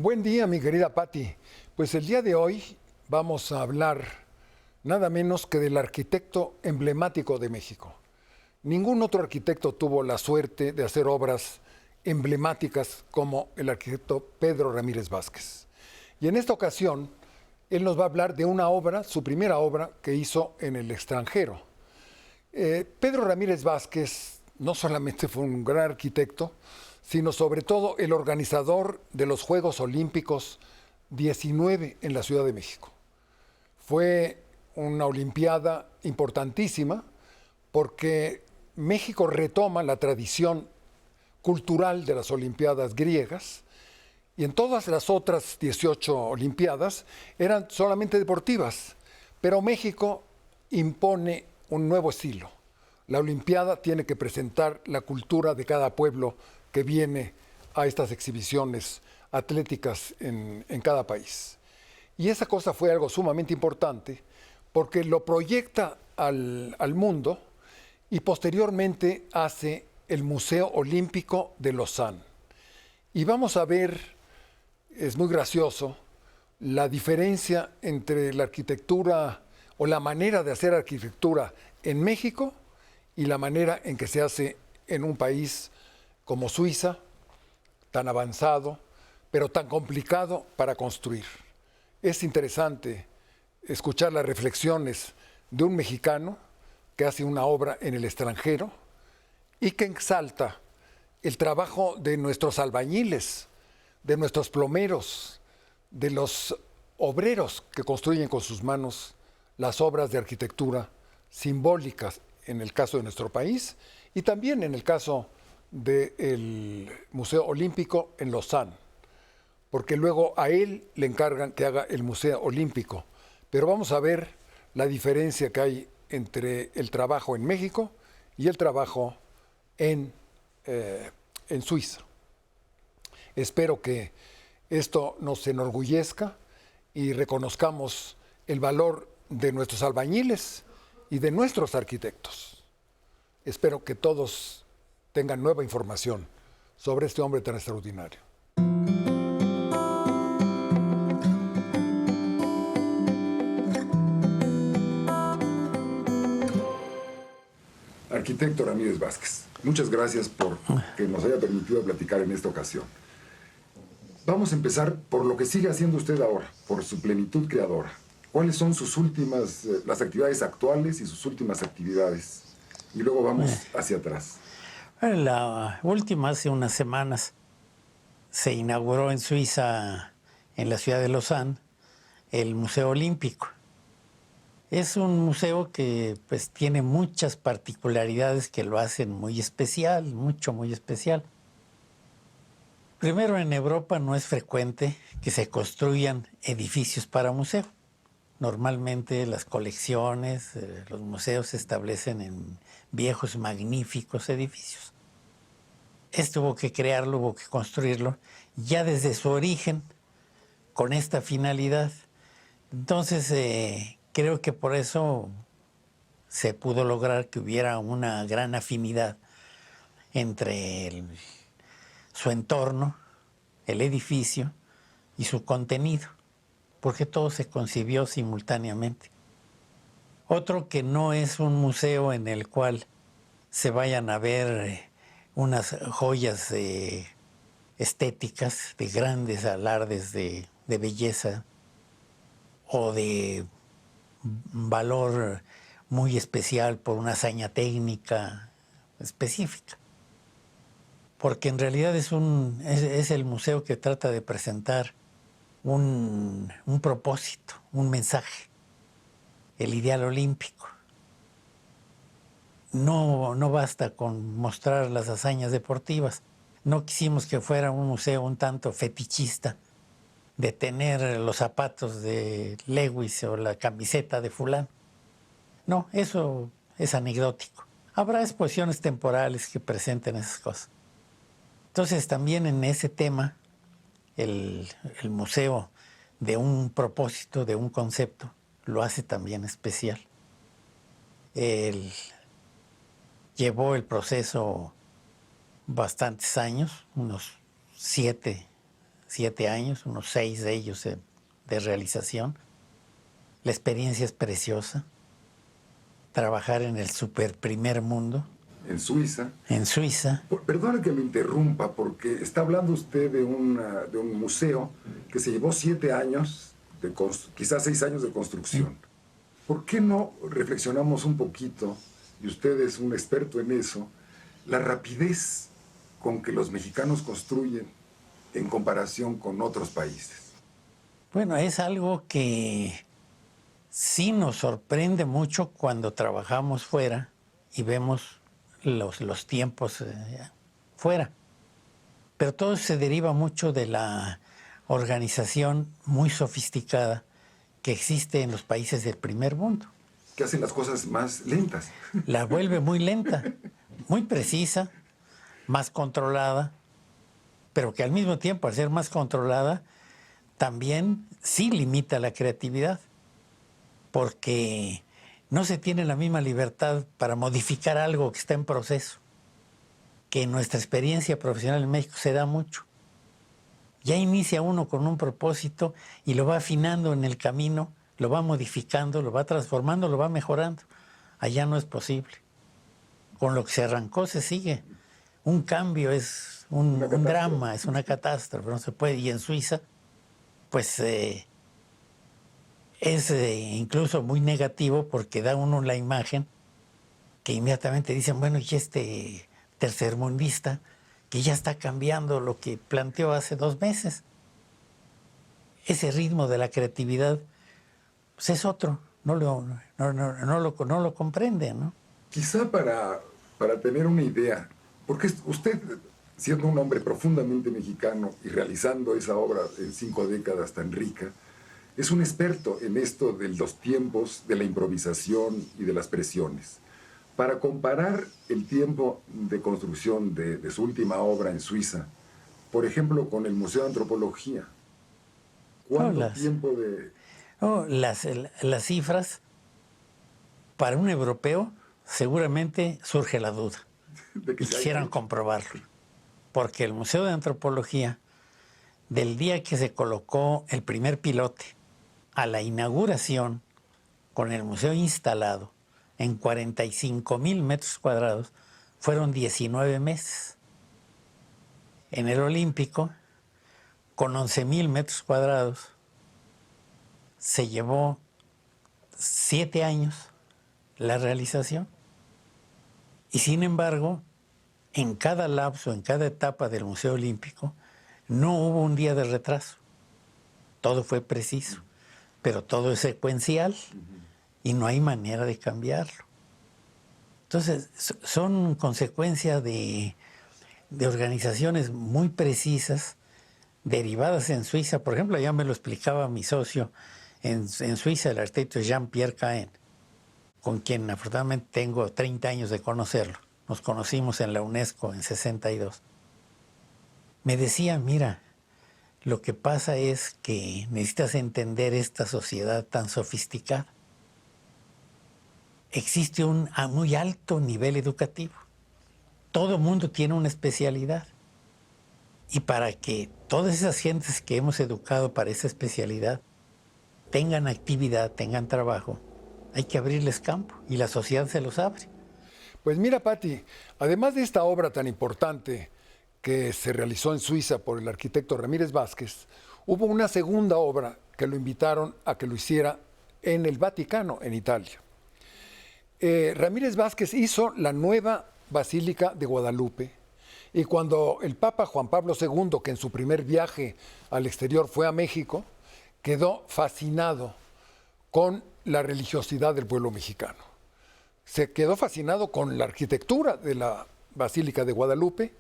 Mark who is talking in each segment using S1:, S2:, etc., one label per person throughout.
S1: Buen día, mi querida Patti. Pues el día de hoy vamos a hablar nada menos que del arquitecto emblemático de México. Ningún otro arquitecto tuvo la suerte de hacer obras emblemáticas como el arquitecto Pedro Ramírez Vázquez. Y en esta ocasión, él nos va a hablar de una obra, su primera obra que hizo en el extranjero. Pedro Ramírez Vázquez no solamente fue un gran arquitecto, sino sobre todo el organizador de los Juegos Olímpicos 19 en la Ciudad de México. Fue una olimpiada importantísima porque México retoma la tradición cultural de las olimpiadas griegas y en todas las otras 18 olimpiadas eran solamente deportivas, pero México impone un nuevo estilo. La olimpiada tiene que presentar la cultura de cada pueblo que viene a estas exhibiciones atléticas en cada país. Y esa cosa fue algo sumamente importante porque lo proyecta al mundo y posteriormente hace el Museo Olímpico de Lausanne. Y vamos a ver, es muy gracioso, la diferencia entre la arquitectura o la manera de hacer arquitectura en México y la manera en que se hace en un país como Suiza, tan avanzado, pero tan complicado para construir. Es interesante escuchar las reflexiones de un mexicano que hace una obra en el extranjero y que exalta el trabajo de nuestros albañiles, de nuestros plomeros, de los obreros que construyen con sus manos las obras de arquitectura simbólicas en el caso de nuestro país y también en el caso del Museo Olímpico en Lausanne, porque luego a él le encargan que haga el Museo Olímpico. Pero vamos a ver la diferencia que hay entre el trabajo en México y el trabajo en Suiza. Espero que esto nos enorgullezca y reconozcamos el valor de nuestros albañiles y de nuestros arquitectos. Espero que todos tengan nueva información sobre este hombre tan extraordinario. Arquitecto Ramírez Vázquez, muchas gracias por que nos haya permitido platicar en esta ocasión. Vamos a empezar por lo que sigue haciendo usted ahora, por su plenitud creadora. ¿Cuáles son sus últimas, las actividades actuales y sus últimas actividades? Y luego vamos hacia atrás.
S2: La última, hace unas semanas, se inauguró en Suiza, en la ciudad de Lausanne, el Museo Olímpico. Es un museo que pues, tiene muchas particularidades que lo hacen muy especial, muy especial. Primero, en Europa no es frecuente que se construyan edificios para museo. Normalmente las colecciones, los museos se establecen en viejos, magníficos edificios. Hubo que crearlo, hubo que construirlo, ya desde su origen, con esta finalidad. Entonces, creo que por eso se pudo lograr que hubiera una gran afinidad entre su entorno, el edificio y su contenido, porque todo se concibió simultáneamente. Otro que no es un museo en el cual se vayan a ver unas joyas estéticas, de grandes alardes de belleza o de valor muy especial por una hazaña técnica específica. Porque en realidad es el museo que trata de presentar un propósito, un mensaje, el ideal olímpico. No basta con mostrar las hazañas deportivas. No quisimos que fuera un museo un tanto fetichista, de tener los zapatos de Lewis o la camiseta de fulano. No, eso es anecdótico. Habrá exposiciones temporales que presenten esas cosas. Entonces también en ese tema, el museo de un propósito, de un concepto, lo hace también especial. Él llevó el proceso bastantes años, unos 7 7 años, unos 6 de ellos de realización. La experiencia es preciosa. Trabajar en el super primer mundo.
S3: En Suiza.
S2: En Suiza.
S3: Perdone que me interrumpa, porque está hablando usted de un museo que se llevó 7 años, quizás 6 años de construcción. ¿Por qué no reflexionamos un poquito, y usted es un experto en eso, la rapidez con que los mexicanos construyen en comparación con otros países?
S2: Bueno, es algo que sí nos sorprende mucho cuando trabajamos fuera y vemos los tiempos fuera. Pero todo se deriva mucho de la organización muy sofisticada que existe en los países del primer mundo.
S3: Que hacen las cosas más lentas.
S2: La vuelve muy lenta, muy precisa, más controlada, pero que al mismo tiempo, al ser más controlada, también sí limita la creatividad, porque no se tiene la misma libertad para modificar algo que está en proceso, que en nuestra experiencia profesional en México se da mucho. Ya inicia uno con un propósito y lo va afinando en el camino, lo va modificando, lo va transformando, lo va mejorando. Allá no es posible. Con lo que se arrancó se sigue. Un cambio es un drama, es una catástrofe, no se puede. Y en Suiza, pues es incluso muy negativo porque da uno la imagen que inmediatamente dicen, bueno, y este tercermundista que ya está cambiando lo que planteó hace 2 meses. Ese ritmo de la creatividad pues es otro, no lo comprende, ¿no?
S3: Quizá para tener una idea, porque usted, siendo un hombre profundamente mexicano y realizando esa obra en 5 décadas tan rica, es un experto en esto de los tiempos, de la improvisación y de las presiones. Para comparar el tiempo de construcción de su última obra en Suiza, por ejemplo, con el Museo de Antropología, ¿cuánto tiempo de...?
S2: Las cifras, para un europeo, seguramente surge la duda.
S3: De que
S2: y quisieran comprobarlo. Porque el Museo de Antropología, del día que se colocó el primer pilote a la inauguración, con el museo instalado en 45,000 metros cuadrados, fueron 19 meses. En el Olímpico, con 11,000 metros cuadrados, se llevó 7 años la realización. Y sin embargo, en cada lapso, en cada etapa del Museo Olímpico, no hubo un día de retraso. Todo fue preciso, pero todo es secuencial y no hay manera de cambiarlo. Entonces, son consecuencias de organizaciones muy precisas, derivadas en Suiza. Por ejemplo, ya me lo explicaba mi socio en Suiza, el arquitecto Jean-Pierre Cahen, con quien afortunadamente tengo 30 años de conocerlo. Nos conocimos en la UNESCO en 62. Me decía, mira, lo que pasa es que necesitas entender esta sociedad tan sofisticada. Existe un muy alto nivel educativo. Todo mundo tiene una especialidad. Y para que todas esas gentes que hemos educado para esa especialidad tengan actividad, tengan trabajo, hay que abrirles campo y la sociedad se los abre.
S1: Pues mira, Pati, además de esta obra tan importante que se realizó en Suiza por el arquitecto Ramírez Vázquez, hubo una segunda obra que lo invitaron a que lo hiciera en el Vaticano, en Italia. Ramírez Vázquez hizo la nueva Basílica de Guadalupe, y cuando el Papa Juan Pablo II, que en su primer viaje al exterior fue a México, quedó fascinado con la religiosidad del pueblo mexicano. Se quedó fascinado con la arquitectura de la Basílica de Guadalupe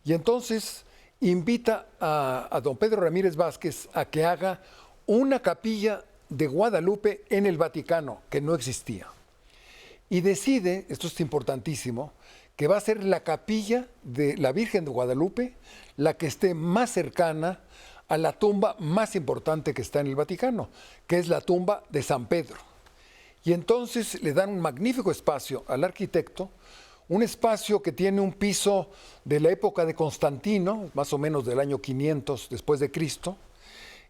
S1: y entonces invita a don Pedro Ramírez Vázquez a que haga una capilla de Guadalupe en el Vaticano, que no existía. Y decide, esto es importantísimo, que va a ser la capilla de la Virgen de Guadalupe la que esté más cercana a la tumba más importante que está en el Vaticano, que es la tumba de San Pedro. Y entonces le dan un magnífico espacio al arquitecto, Un espacio que tiene un piso de la época de Constantino, más o menos del año 500 después de Cristo,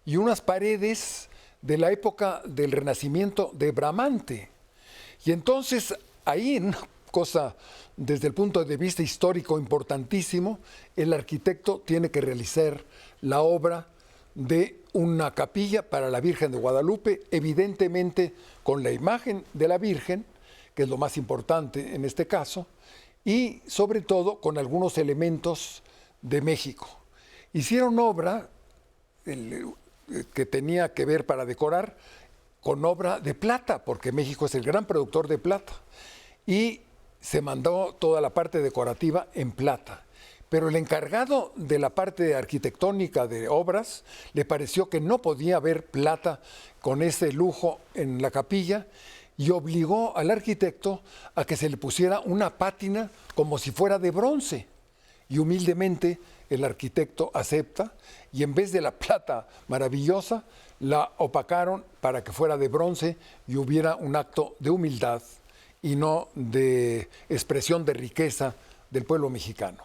S1: y unas paredes de la época del Renacimiento de Bramante. Y entonces ahí, en una cosa desde el punto de vista histórico importantísimo, el arquitecto tiene que realizar la obra de una capilla para la Virgen de Guadalupe, evidentemente con la imagen de la Virgen, que es lo más importante en este caso, y sobre todo con algunos elementos de México. Hicieron obra que tenía que ver para decorar con obra de plata, porque México es el gran productor de plata, y se mandó toda la parte decorativa en plata. Pero el encargado de la parte arquitectónica de obras le pareció que no podía haber plata con ese lujo en la capilla y obligó al arquitecto a que se le pusiera una pátina como si fuera de bronce. Y humildemente el arquitecto acepta y en vez de la plata maravillosa la opacaron para que fuera de bronce y hubiera un acto de humildad y no de expresión de riqueza del pueblo mexicano.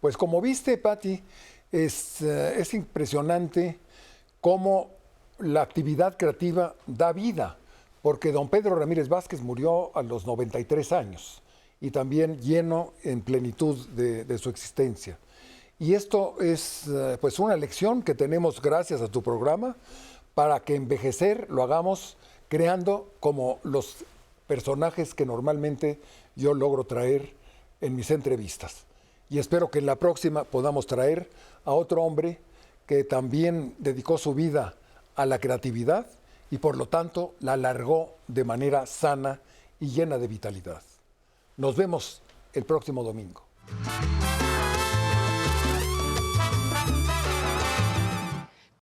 S1: Pues como viste, Pati, es impresionante cómo la actividad creativa da vida, porque don Pedro Ramírez Vázquez murió a los 93 años y también lleno en plenitud de su existencia. Y esto es pues una lección que tenemos gracias a tu programa para que envejecer lo hagamos creando como los personajes que normalmente yo logro traer en mis entrevistas. Y espero que en la próxima podamos traer a otro hombre que también dedicó su vida a la creatividad y por lo tanto la alargó de manera sana y llena de vitalidad. Nos vemos el próximo domingo.